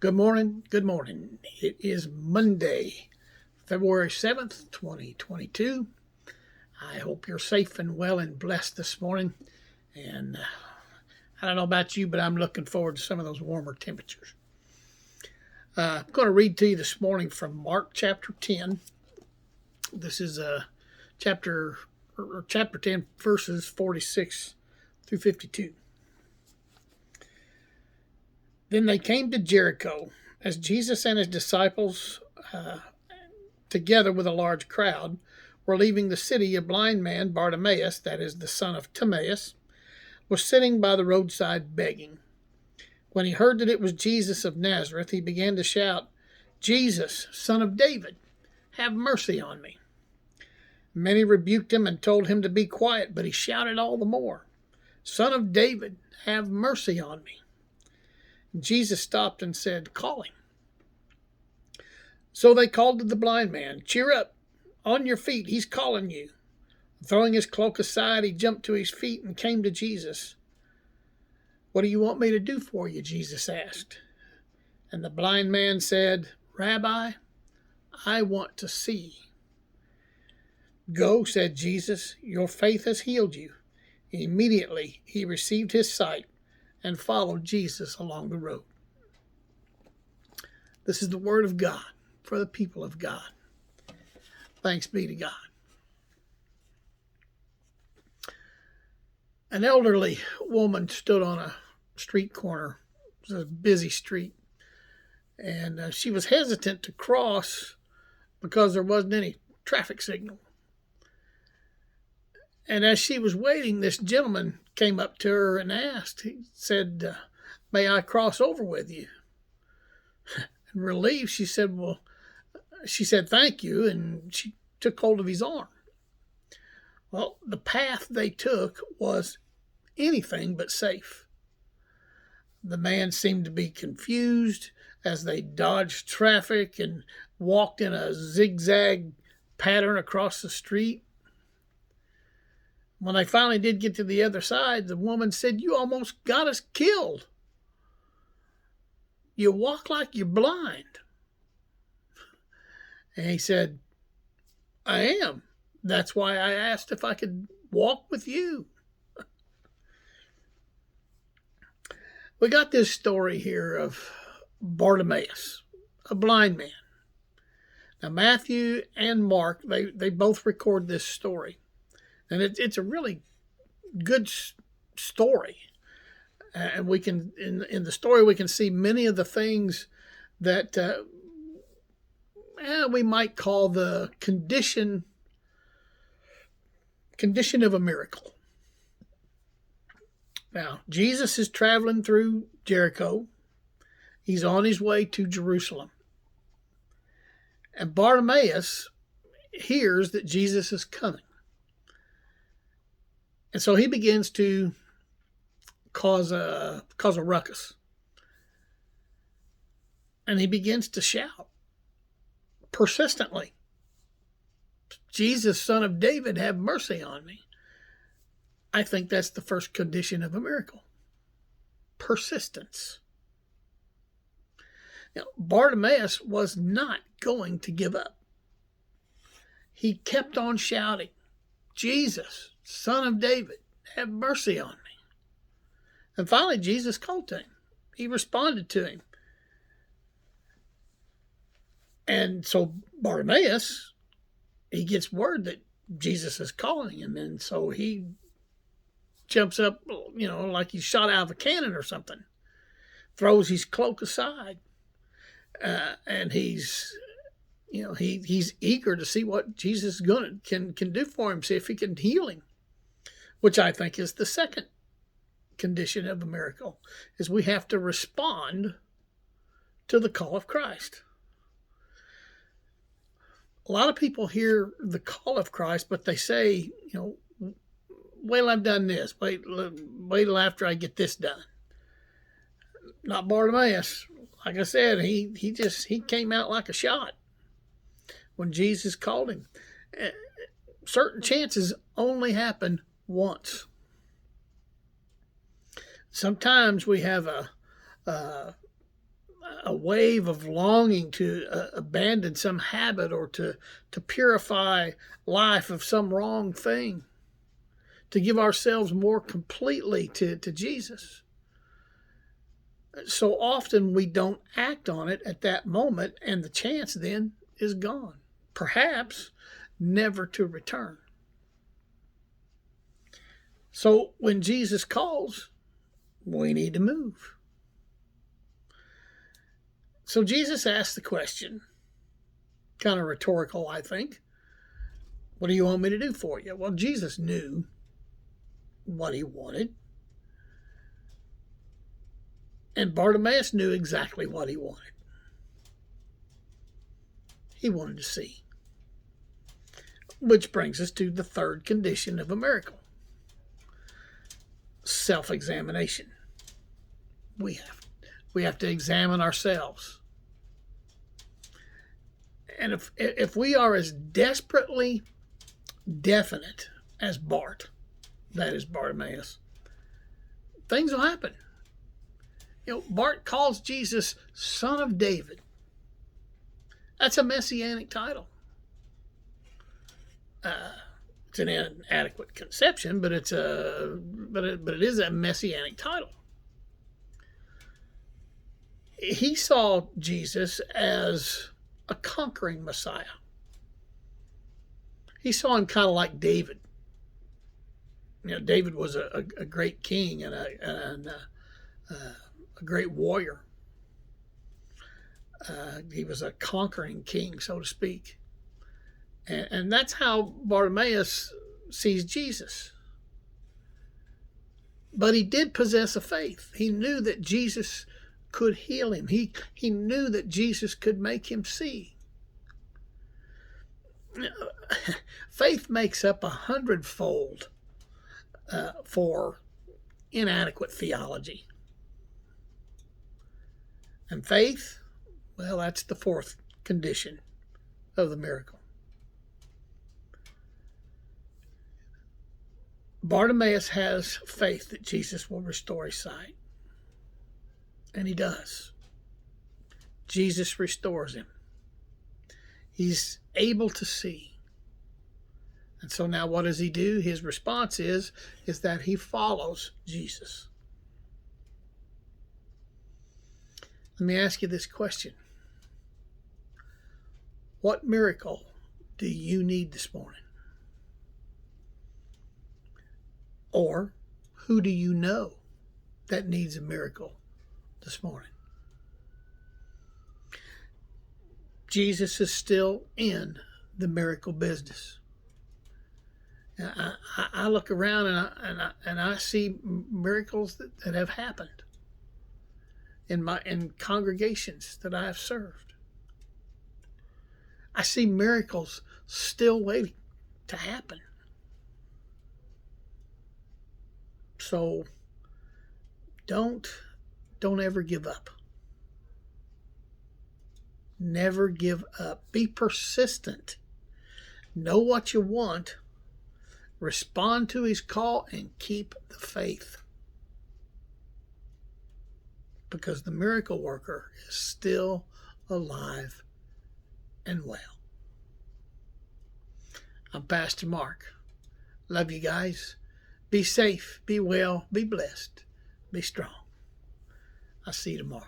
Good morning. Good morning. It is Monday, February 7th, 2022. I hope you're safe and well and blessed this morning. And I don't know about you, but I'm looking forward to some of those warmer temperatures. I'm going to read to you this morning from Mark chapter 10. This is chapter 10, verses 46 through 52. Then they came to Jericho. As Jesus and his disciples, together with a large crowd, were leaving the city, a blind man, Bartimaeus, that is the son of Timaeus, was sitting by the roadside begging. When he heard that it was Jesus of Nazareth, he began to shout, "Jesus, son of David, have mercy on me." Many rebuked him and told him to be quiet, but he shouted all the more, "Son of David, have mercy on me." Jesus stopped and said, "Call him." So they called to the blind man, "Cheer up, on your feet, he's calling you." Throwing his cloak aside, he jumped to his feet and came to Jesus. "What do you want me to do for you?" Jesus asked. And the blind man said, "Rabbi, I want to see." "Go," said Jesus, "your faith has healed you." Immediately he received his sight and followed Jesus along the road. This is the word of God for the people of God. Thanks be to God. An elderly woman stood on a street corner. It was a busy street. And she was hesitant to cross because there wasn't any traffic signal. And as she was waiting, this gentleman came up to her and asked, he said, "May I cross over with you?" In relief, she said, "Thank you." And she took hold of his arm. Well, the path they took was anything but safe. The man seemed to be confused as they dodged traffic and walked in a zigzag pattern across the street. When they finally did get to the other side, the woman said, "You almost got us killed. You walk like you're blind." And he said, "I am. That's why I asked if I could walk with you." We got this story here of Bartimaeus, a blind man. Now, Matthew and Mark, they both record this story. And it's a really good story. And we can, in the story, we can see many of the things that we might call the condition of a miracle. Now, Jesus is traveling through Jericho. He's on his way to Jerusalem. And Bartimaeus hears that Jesus is coming. And so he begins to cause a ruckus. And he begins to shout persistently, "Jesus, son of David, have mercy on me." I think that's the first condition of a miracle. Persistence. Now, Bartimaeus was not going to give up. He kept on shouting, "Jesus, son of David, have mercy on me." And finally, Jesus called to him. He responded to him. And so Bartimaeus, he gets word that Jesus is calling him. And so he jumps up, like he's shot out of a cannon or something, throws his cloak aside. And he's eager to see what Jesus can do for him, see if he can heal him, which I think is the second condition of a miracle, is we have to respond to the call of Christ. A lot of people hear the call of Christ, but they say, wait till I've done this, wait till after I get this done. Not Bartimaeus. Like I said, he came out like a shot when Jesus called him. Certain chances only happen once. Sometimes we have a a wave of longing to abandon some habit or to purify life of some wrong thing, to give ourselves more completely to Jesus. So often we don't act on it at that moment, and the chance then is gone, perhaps never to return. So when Jesus calls, we need to move. So Jesus asked the question, kind of rhetorical, I think. What do you want me to do for you? Well, Jesus knew what he wanted. And Bartimaeus knew exactly what he wanted. He wanted to see. Which brings us to the third condition of a miracle. Self-examination. We have to examine ourselves. And if we are as desperately definite as Bart, that is Bartimaeus, things will happen. Bart calls Jesus Son of David. That's a messianic title. It's an inadequate conception, but it is a messianic title. He saw Jesus as a conquering Messiah. He saw him kind of like David. David was a great king and a great warrior. He was a conquering king, so to speak. And that's how Bartimaeus sees Jesus. But he did possess a faith. He knew that Jesus could heal him. He knew that Jesus could make him see. Faith makes up 100-fold for inadequate theology. And faith, well, that's the fourth condition of the miracle. Bartimaeus has faith that Jesus will restore his sight. And he does. Jesus restores him. He's able to see. And so now what does he do? His response is that he follows Jesus. Let me ask you this question. What miracle do you need this morning? Or who do you know that needs a miracle this morning? Jesus is still in the miracle business. I look around and I see miracles that have happened in congregations that I have served. I see miracles still waiting to happen. So don't ever give up. Never give up. Be persistent. Know what you want. Respond to his call and keep the faith. Because the miracle worker is still alive and well. I'm Pastor Mark. Love you guys. Be safe, be well, be blessed, be strong. I'll see you tomorrow.